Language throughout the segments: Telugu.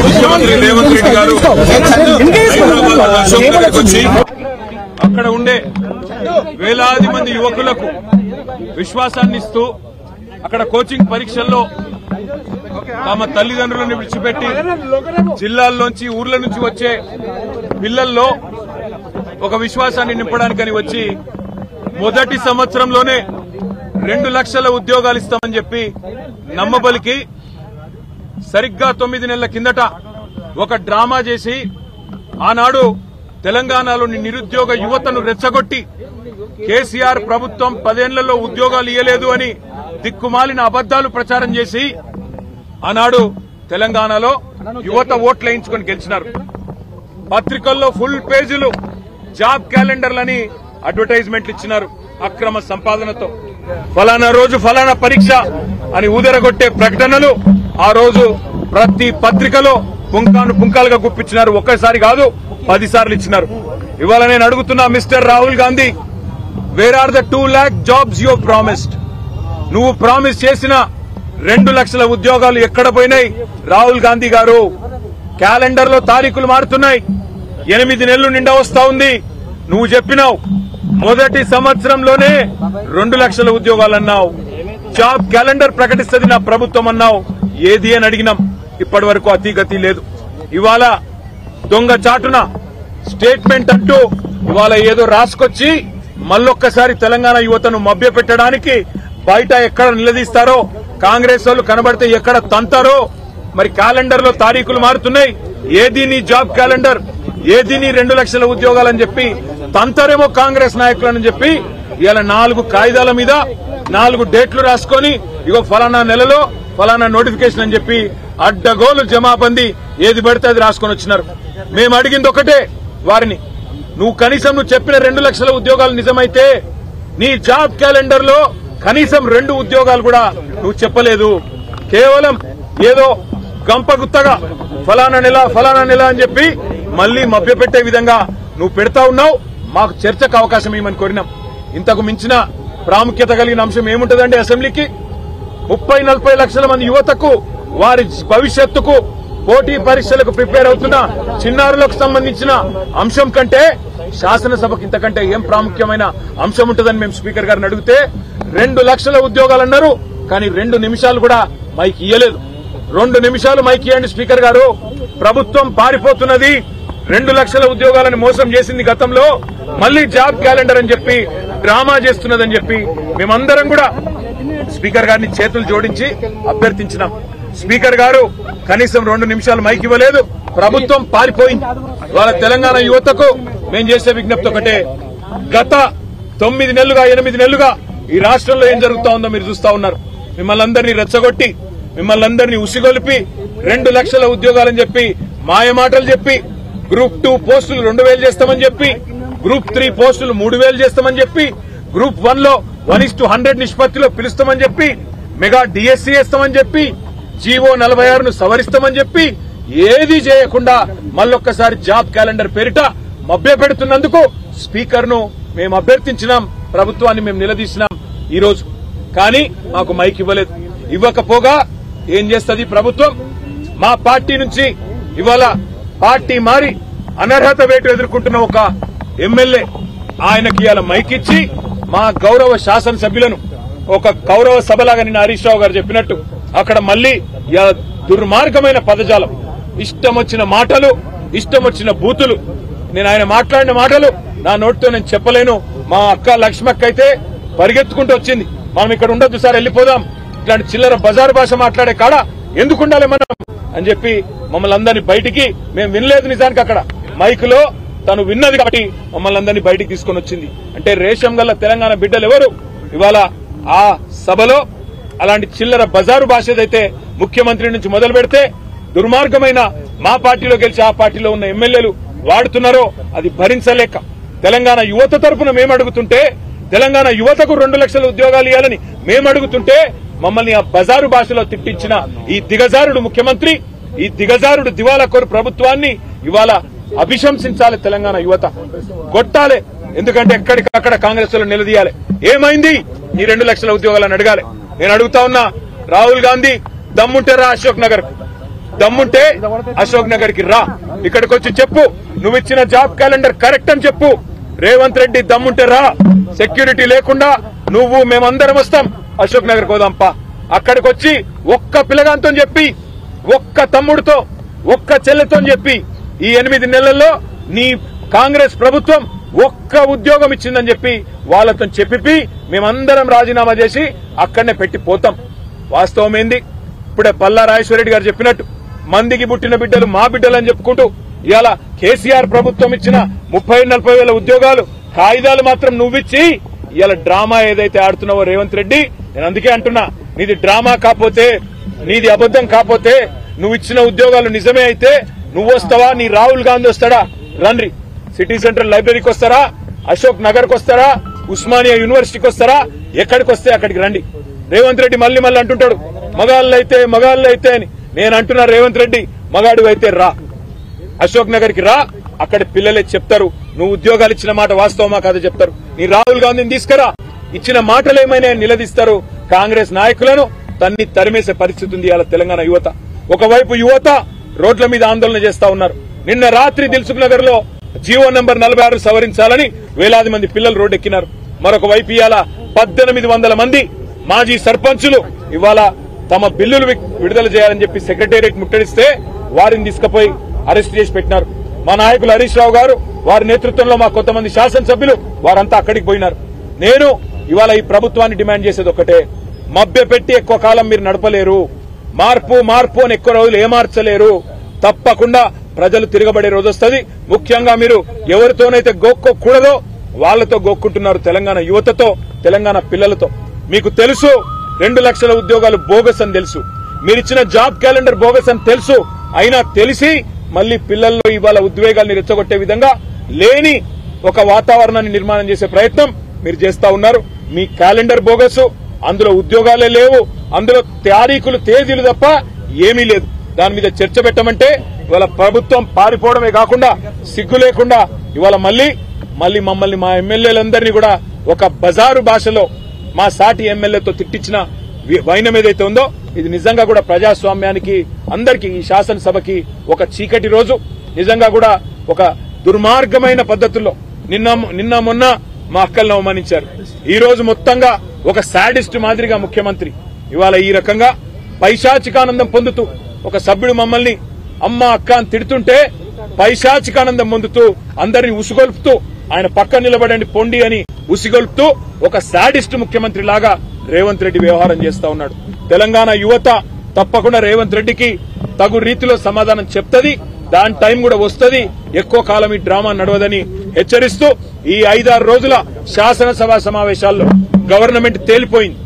ముఖ్యమంత్రి రేవంత్ రెడ్డి గారు వచ్చి అక్కడ ఉండే వేలాది మంది యువకులకు విశ్వాసాన్ని ఇస్తూ అక్కడ కోచింగ్ పరీక్షల్లో తమ తల్లిదండ్రులను విడిచిపెట్టి జిల్లాల్లోంచి ఊర్ల నుంచి వచ్చే పిల్లల్లో ఒక విశ్వాసాన్ని నింపడానికని వచ్చి మొదటి సంవత్సరంలోనే 2 లక్షల ఉద్యోగాలు ఇస్తామని చెప్పి నమ్మబలికి సరిగ్గా 9 నెలల కిందట ఒక డ్రామా చేసి ఆనాడు తెలంగాణలోని నిరుద్యోగ యువతను రెచ్చగొట్టి కేసీఆర్ ప్రభుత్వం 10 ఏళ్లలో ఉద్యోగాలు ఇయ్యలేదు అని దిక్కుమాలిన అబద్దాలు ప్రచారం చేసి ఆనాడు తెలంగాణలో యువత ఓట్లేయించుకొని గెలిచినారు. పత్రికల్లో ఫుల్ పేజీలు జాబ్ క్యాలెండర్లని అడ్వర్టైజ్మెంట్లు ఇచ్చినారు. అక్రమ సంపాదనతో ఫలానా రోజు ఫలానా పరీక్ష అని ఊదరగొట్టే ప్రకటనలు ఆ రోజు ప్రతి పత్రికలో పుంకాలుగా గుప్పించినారు. ఒక్కసారి కాదు 10 సార్లు ఇచ్చినారు. ఇవాళ నేను అడుగుతున్నా mister Rahul Gandhi, where are the 2 lakh jobs you promised? నువ్వు ప్రామిస్ చేసిన 2 లక్షల ఉద్యోగాలు ఎక్కడ పోయినాయి రాహుల్ గాంధీ గారు? క్యాలెండర్ లో తారీఖులు మారుతున్నాయి. 8 నెలలు నిండా వస్తా ఉంది. నువ్వు చెప్పినావు మొదటి సంవత్సరంలోనే 2 లక్షల ఉద్యోగాలు అన్నావు. జాబ్ క్యాలెండర్ ప్రకటిస్తుంది నా ప్రభుత్వం అన్నావు. ఏది అని అడిగినాం. ఇప్పటి వరకు అతిగతి లేదు. ఇవాళ దొంగ చాటున స్టేట్మెంట్ అంటూ ఇవాళ ఏదో రాసుకొచ్చి మళ్ళొక్కసారి తెలంగాణ యువతను మభ్యపెట్టడానికి బయట ఎక్కడ నిలదీస్తారో, కాంగ్రెస్ వాళ్ళు కనబడితే ఎక్కడ తంతారో. మరి క్యాలెండర్ లో తారీఖులు మారుతున్నాయి. ఏది నీ జాబ్ క్యాలెండర్, ఏది నీ 2 లక్షల ఉద్యోగాలని చెప్పి తంతారేమో కాంగ్రెస్ నాయకులని చెప్పి ఇలా 4 కాగితాల మీద 4 డేట్లు రాసుకొని ఇగో ఫలానా నెలలో ఫలానా నోటిఫికేషన్ అని చెప్పి అడ్డగోలు జమాబందీ ఏది పడితే అది రాసుకొని వచ్చినారు. మేము అడిగింది ఒకటే వారిని, నువ్వు కనీసం నువ్వు చెప్పిన 2 లక్షల ఉద్యోగాలు నిజమైతే నీ జాబ్ క్యాలెండర్ లో కనీసం 2 ఉద్యోగాలు కూడా నువ్వు చెప్పలేదు. కేవలం ఏదో గంపగుత్తగా ఫలానా నెల అని చెప్పి మళ్లీ మభ్యపెట్టే విధంగా నువ్వు పెడతా ఉన్నావు. మాకు చర్చకు అవకాశం ఇవ్వమని కోరినాం. ఇంతకు మించిన ప్రాముఖ్యత కలిగిన అంశం ఏముంటదండి అసెంబ్లీకి? 30-40 లక్షల మంది యువతకు వారి భవిష్యత్తుకు పోటీ పరీక్షలకు ప్రిపేర్ అవుతున్న చిన్నారులకు సంబంధించిన అంశం కంటే శాసనసభకు ఇంతకంటే ఏం ప్రాముఖ్యమైన అంశం ఉంటుందని మేము స్పీకర్ గారిని అడిగితే 2 లక్షల ఉద్యోగాలు అన్నారు. కానీ 2 నిమిషాలు కూడా మైక్ ఇయ్యలేదు. 2 నిమిషాలు మైక్ ఇవ్వండి స్పీకర్ గారు. ప్రభుత్వం పారిపోతున్నది, 2 లక్షల ఉద్యోగాలను మోసం చేసింది గతంలో, మళ్లీ జాబ్ క్యాలెండర్ అని చెప్పి డ్రామా చేస్తున్నదని చెప్పి మేమందరం కూడా స్పీకర్ గారిని చేతులు జోడించి అభ్యర్థించినాం. స్పీకర్ గారు కనీసం 2 నిమిషాలు మైక్ ఇవ్వలేదు. ప్రభుత్వం పారిపోయింది. వాళ్ళ తెలంగాణ యువతకు మేం చేసే విజ్ఞప్తి ఒకటే, గత 9 నెలలుగా 8 నెలలుగా ఈ రాష్ట్రంలో ఏం జరుగుతా ఉందో మీరు చూస్తా ఉన్నారు. మిమ్మల్ని అందరినీ రెచ్చగొట్టి, మిమ్మల్ని అందరినీ ఉసిగొలిపి 2 లక్షల ఉద్యోగాలని చెప్పి మాయమాటలు చెప్పి గ్రూప్ 2 పోస్టులు 2000 చేస్తామని చెప్పి, గ్రూప్ 3 పోస్టులు 3000 చేస్తామని చెప్పి, గ్రూప్ 1 లో 1:100 నిష్పత్తిలో పిలుస్తామని చెప్పి, మెగా డిఎస్సీ వేస్తామని చెప్పి, జీవో 46ను సవరిస్తామని చెప్పి ఏది చేయకుండా మళ్ళొక్కసారి జాబ్ క్యాలెండర్ పేరిట మభ్యపెడుతున్నందుకు స్పీకర్ ను మేము అభ్యర్థించినాం. ప్రభుత్వాన్ని మేము నిలదీసినాం ఈ రోజు. కానీ మాకు మైక్ ఇవ్వలేదు. ఇవ్వకపోగా ఏం చేస్తుంది ప్రభుత్వం? మా పార్టీ నుంచి ఇవాళ పార్టీ మారి అనర్హత వేటు ఎదుర్కొంటున్న ఒక ఎమ్మెల్యే, ఆయనకి ఇవాళ మైక్ ఇచ్చి మా గౌరవ శాసనసభ్యులను ఒక గౌరవ సభలాగా నిన్న హరీష్ రావు గారు చెప్పినట్టు అక్కడ మళ్లీ దుర్మార్గమైన పదజాలం, ఇష్టం వచ్చిన మాటలు, ఇష్టం వచ్చిన బూతులు. నేను ఆయన మాట్లాడిన మాటలు నా నోటితో నేను చెప్పలేను. మా అక్క లక్ష్మక్క అయితే పరిగెత్తుకుంటూ వచ్చింది, మనం ఇక్కడ ఉండొద్దు సార్ వెళ్ళిపోదాం, ఇట్లాంటి చిల్లర బజారు భాష మాట్లాడే కాడ ఎందుకు ఉండాలి మనం అని చెప్పి మమ్మల్ని అందరినీ బయటికి, మేము వినలేదు నిజానికి అక్కడ మైకులో తను విన్నది కాబట్టి మమ్మల్ని అందరినీ బయటికి తీసుకొని వచ్చింది. అంటే రేషం గల్ల తెలంగాణ బిడ్డలు ఎవరు ఇవాళ ఆ సభలో అలాంటి చిల్లర బజారు భాష ఏదైతే ముఖ్యమంత్రి నుంచి మొదలు పెడితే దుర్మార్గమైన మా పార్టీలో గెలిచి ఆ పార్టీలో ఉన్న ఎమ్మెల్యేలు వాడుతున్నారో అది భరించలేక తెలంగాణ యువత తరఫున మేము అడుగుతుంటే, తెలంగాణ యువతకు 2 లక్షల ఉద్యోగాలు ఇవ్వాలని మేము అడుగుతుంటే మమ్మల్ని ఆ బజారు భాషలో తిట్టించిన ఈ దిగజారుడు ముఖ్యమంత్రి, ఈ దిగజారుడు దివాలాకోరు ప్రభుత్వాన్ని ఇవాళ అభిశంసించాలి. తెలంగాణ యువత కొట్టాలి. ఎందుకంటే ఎక్కడికక్కడ కాంగ్రెస్ లో నిలదీయాలి. ఏమైంది ఈ 2 లక్షల ఉద్యోగాలను అడగాలి. నేను అడుగుతా ఉన్నా, రాహుల్ గాంధీ దమ్ముంటే రా అశోక్ నగర్, దమ్ముంటే అశోక్ నగర్ కి రా, ఇక్కడికి వచ్చి చెప్పు నువ్వు ఇచ్చిన జాబ్ క్యాలెండర్ కరెక్ట్ అని చెప్పు. రేవంత్ రెడ్డి దమ్ముంటే రా, సెక్యూరిటీ లేకుండా నువ్వు మేమందరం వస్తాం, అశోక్ నగర్ కోదాంపా. అక్కడికి వచ్చి ఒక్క పిల్లగాంతో చెప్పి, ఒక్క తమ్ముడితో, ఒక్క చెల్లెతో చెప్పి ఈ 8 నెలల్లో నీ కాంగ్రెస్ ప్రభుత్వం ఒక్క ఉద్యోగం ఇచ్చిందని చెప్పి వాళ్ళతో చెప్పి మేమందరం రాజీనామా చేసి అక్కడనే పెట్టి పోతాం. వాస్తవం ఏంది? ఇప్పుడే పల్లా రాజేశ్వరరెడ్డి గారు చెప్పినట్టు మందికి పుట్టిన బిడ్డలు మా బిడ్డలని చెప్పుకుంటూ ఇవాళ కేసీఆర్ ప్రభుత్వం ఇచ్చిన 30-40 వేల ఉద్యోగాలు కాయిదాలు మాత్రం నువ్విచ్చి ఇవాళ డ్రామా ఏదైతే ఆడుతున్నావో రేవంత్ రెడ్డి, నేను అందుకే అంటున్నా, నీది డ్రామా కాకపోతే, నీది అబద్దం కాకపోతే, నువ్వు ఇచ్చిన ఉద్యోగాలు నిజమే అయితే నువ్వు వస్తావా, నీ రాహుల్ గాంధీ వస్తాడా? రండి, సిటీ సెంట్రల్ లైబ్రరీకి వస్తారా, అశోక్ నగర్ కు వస్తారా, ఉస్మానియా యూనివర్సిటీకి వస్తారా, ఎక్కడికి వస్తే అక్కడికి రండి. రేవంత్ రెడ్డి మళ్ళీ అంటుంటాడు మగాళ్ళు అయితే అని. నేను అంటున్నా రేవంత్ రెడ్డి, మగాడు అయితే రా, అశోక్ నగర్ కి రా, అక్కడ పిల్లలే చెప్తారు నువ్వు ఉద్యోగాలు ఇచ్చిన మాట వాస్తవమా కాదో చెప్తారు. నీ రాహుల్ గాంధీని తీసుకురా, ఇచ్చిన మాటలు ఏమైనా నిలదీస్తారు. కాంగ్రెస్ నాయకులను తరిమేసే పరిస్థితి ఉంది ఇవాళ తెలంగాణ యువత. ఒకవైపు యువత రోడ్ల మీద ఆందోళన చేస్తా ఉన్నారు. నిన్న రాత్రి దిల్సుఖ్ నగర్ లో జీవో నంబర్ 46 సవరించాలని వేలాది మంది పిల్లలు రోడ్డెక్కినారు. మరొక వైపు ఇవాళ 1800 మంది మాజీ సర్పంచులు ఇవాళ తమ బిల్లులు విడుదల చేయాలని చెప్పి సెక్రటేరియట్ ముట్టడిస్తే వారిని తీసుకుపోయి అరెస్ట్ చేసి పెట్టినారు. మా నాయకులు హరీష్ రావు గారు, వారి నేతృత్వంలో మా కొంతమంది శాసనసభ్యులు వారంతా అక్కడికి పోయినారు. నేను ఇవాళ ఈ ప్రభుత్వాన్ని డిమాండ్ చేసేది ఒకటే, మభ్యపెట్టి ఎక్కువ కాలం మీరు నడపలేరు. మార్పు అని ఎక్కువ రోజులు ఏమార్చలేరు. తప్పకుండా ప్రజలు తిరగబడే రోజు వస్తుంది. ముఖ్యంగా మీరు ఎవరితోనైతే గోక్కోకూడదో వాళ్లతో గోక్కుంటున్నారు, తెలంగాణ యువతతో, తెలంగాణ పిల్లలతో. మీకు తెలుసు 2 లక్షల ఉద్యోగాలు బోగస్ అని తెలుసు, మీరిచ్చిన జాబ్ క్యాలెండర్ బోగస్ అని తెలుసు. అయినా తెలిసి మళ్లీ పిల్లల్లో ఇవాళ ఉద్వేగాల్ని రెచ్చగొట్టే విధంగా లేని ఒక వాతావరణాన్ని నిర్మాణం చేసే ప్రయత్నం మీరు చేస్తా ఉన్నారు. మీ క్యాలెండర్ బోగస్, అందులో ఉద్యోగాలే లేవు, అందులో తారీఖులు తేదీలు తప్ప ఏమీ లేదు. దాని మీద చర్చ పెట్టమంటే ఇవాళ ప్రభుత్వం పారిపోవడమే కాకుండా సిగ్గు లేకుండా ఇవాళ మళ్లీ మమ్మల్ని మా ఎమ్మెల్యేలందరినీ కూడా ఒక బజారు భాషలో మా సాటి ఎమ్మెల్యేతో తిట్టించిన వైనం ఏదైతే ఉందో ఇది నిజంగా కూడా ప్రజాస్వామ్యానికి, అందరికీ, ఈ శాసనసభకి ఒక చీకటి రోజు. నిజంగా కూడా ఒక దుర్మార్గమైన పద్ధతుల్లో నిన్న మొన్న మా అక్కలను అవమానించారు. ఈ రోజు మొత్తంగా ఒక శాడిస్ట్ మాదిరిగా ముఖ్యమంత్రి ఇవాళ ఈ రకంగా పైశాచికానందం పొందుతూ, ఒక సభ్యుడు మమ్మల్ని అమ్మ అక్క అని తిడుతుంటే పైశాచికానందం పొందుతూ అందరినీ ఉసిగొల్పుతూ, ఆయన పక్కన నిలబడండి పొండి అని ఉసిగొల్పుతూ ఒక శాడిస్ట్ ముఖ్యమంత్రి లాగా రేవంత్ రెడ్డి వ్యవహారం చేస్తా ఉన్నాడు. తెలంగాణ యువత తప్పకుండా రేవంత్ రెడ్డికి తగు రీతిలో సమాధానం చెప్తది. దాని టైం కూడా వస్తుంది. ఎక్కువ కాలం ఈ డ్రామా నడవదని హెచ్చరిస్తూ ఈ 5-6 రోజుల శాసనసభ సమావేశాల్లో గవర్నమెంట్ తేలిపోయింది.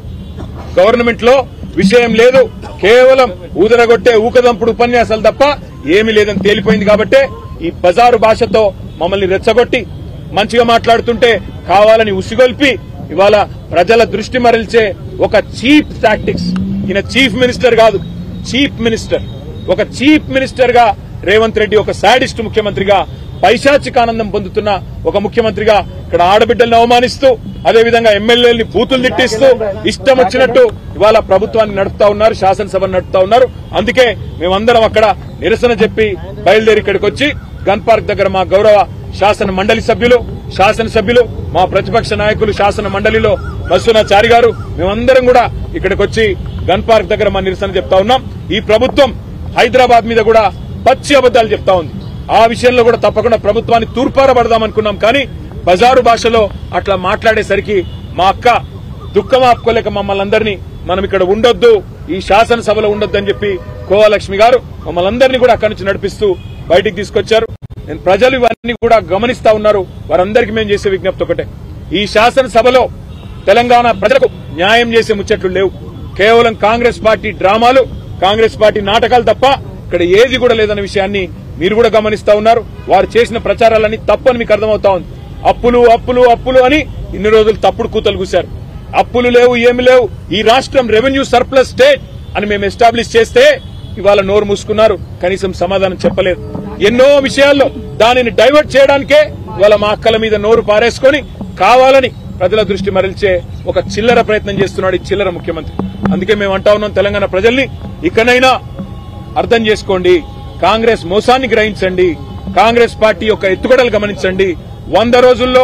గవర్నమెంట్ లో విషయం లేదు, కేవలం ఊదరగొట్టే ఊకదంపుడు ఉపన్యాసాలు తప్ప ఏమీ లేదని తేలిపోయింది. కాబట్టే ఈ బజారు భాషతో మమ్మల్ని రెచ్చగొట్టి మంచిగా మాట్లాడుతుంటే కావాలని ఉసిగొల్పి ఇవాళ ప్రజల దృష్టి మరల్చే ఒక చీప్ టాక్టిక్స్. ఈయన చీఫ్ మినిస్టర్ కాదు, చీఫ్ మినిస్టర్. ఒక చీఫ్ మినిస్టర్ గా రేవంత్ రెడ్డి ఒక శాడిస్ట్ ముఖ్యమంత్రిగా, పైశాచికానందం పొందుతున్న ఒక ముఖ్యమంత్రిగా ఇక్కడ ఆడబిడ్డలను అవమానిస్తూ, అదేవిధంగా ఎమ్మెల్యేలని బూతులు తిట్టిస్తూ ఇష్టం వచ్చినట్టు ఇవాళ ప్రభుత్వాన్ని నడుపుతా ఉన్నారు, శాసనసభను నడుపుతా ఉన్నారు. అందుకే మేమందరం అక్కడ నిరసన చెప్పి బయలుదేరి ఇక్కడికి వచ్చి గన్ పార్క్ దగ్గర మా గౌరవ శాసన మండలి శాసనసభ్యులు, మా ప్రతిపక్ష నాయకులు శాసన మండలిలో బస్సునాచారి గారు, మేమందరం కూడా ఇక్కడికి వచ్చి గన్ పార్క్ దగ్గర మా నిరసన చెప్తా ఉన్నాం. ఈ ప్రభుత్వం హైదరాబాద్ మీద కూడా పచ్చి అబద్దాలు చెప్తా ఉంది. ఆ విషయంలో కూడా తప్పకుండా ప్రభుత్వాన్ని తూర్పారబడదామనుకున్నాం. కానీ బజారు భాషలో అట్లా మాట్లాడేసరికి మా అక్క దుఃఖం ఆపుకోలేక మమ్మల్ని అందరినీ మనం ఇక్కడ ఉండొద్దు, ఈ శాసనసభలో ఉండొద్దు అని చెప్పి కోవలక్ష్మి గారు మమ్మల్ని అందరినీ కూడా అక్కడి నుంచి నడిపిస్తూ బయటికి తీసుకొచ్చారు. ప్రజలు ఇవన్నీ కూడా గమనిస్తా ఉన్నారు. వారందరికీ మేము చేసే విజ్ఞప్తి ఒకటే, ఈ శాసనసభలో తెలంగాణ ప్రజలకు న్యాయం చేసే ముచ్చట్లు లేవు. కేవలం కాంగ్రెస్ పార్టీ డ్రామాలు, కాంగ్రెస్ పార్టీ నాటకాలు తప్ప ఇక్కడ ఏది కూడా లేదన్న విషయాన్ని మీరు కూడా గమనిస్తా ఉన్నారు. వారు చేసిన ప్రచారాలన్నీ తప్పని మీకు అర్థమవుతా ఉంది. అప్పులు అప్పులు అప్పులు అని ఇన్ని రోజులు తప్పుడు కూతలు కూశారు. అప్పులు లేవు, ఏమి లేవు, ఈ రాష్ట్రం రెవెన్యూ సర్ప్లస్ స్టేట్ అని మేము ఎస్టాబ్లిష్ చేస్తే ఇవాళ నోరు మూసుకున్నారు, కనీసం సమాధానం చెప్పలేదు. ఎన్నో విషయాల్లో దానిని డైవర్ట్ చేయడానికే ఇవాళ మా అక్కల మీద నోరు పారేసుకొని కావాలని ప్రజల దృష్టి మరల్చే ఒక చిల్లర ప్రయత్నం చేస్తున్నాడు ఈ చిల్లర ముఖ్యమంత్రి. అందుకే మేము అంటా ఉన్నాం తెలంగాణ ప్రజల్ని, ఇకనైనా అర్థం చేసుకోండి, కాంగ్రెస్ మోసాన్ని గ్రహించండి, కాంగ్రెస్ పార్టీ యొక్క ఎత్తుగడలు గమనించండి. 100 రోజుల్లో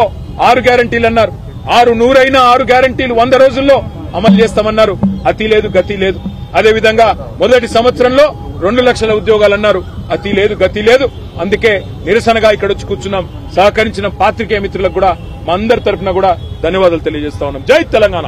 6 గ్యారంటీలు అన్నారు, 100 అయినా 6 గ్యారంటీలు 100 రోజుల్లో అమలు చేస్తామన్నారు. అతి లేదు, గతి లేదు. అదేవిధంగా మొదటి సంవత్సరంలో 2 లక్షల ఉద్యోగాలు అన్నారు, అతి లేదు, గతి లేదు. అందుకే నిరసనగా ఇక్కడ వచ్చి కూర్చున్నాం. సహకరించిన పాత్రికేయ మిత్రులకు కూడా మా అందరి తరఫున కూడా ధన్యవాదాలు తెలియజేస్తా ఉన్నాం. జై తెలంగాణ.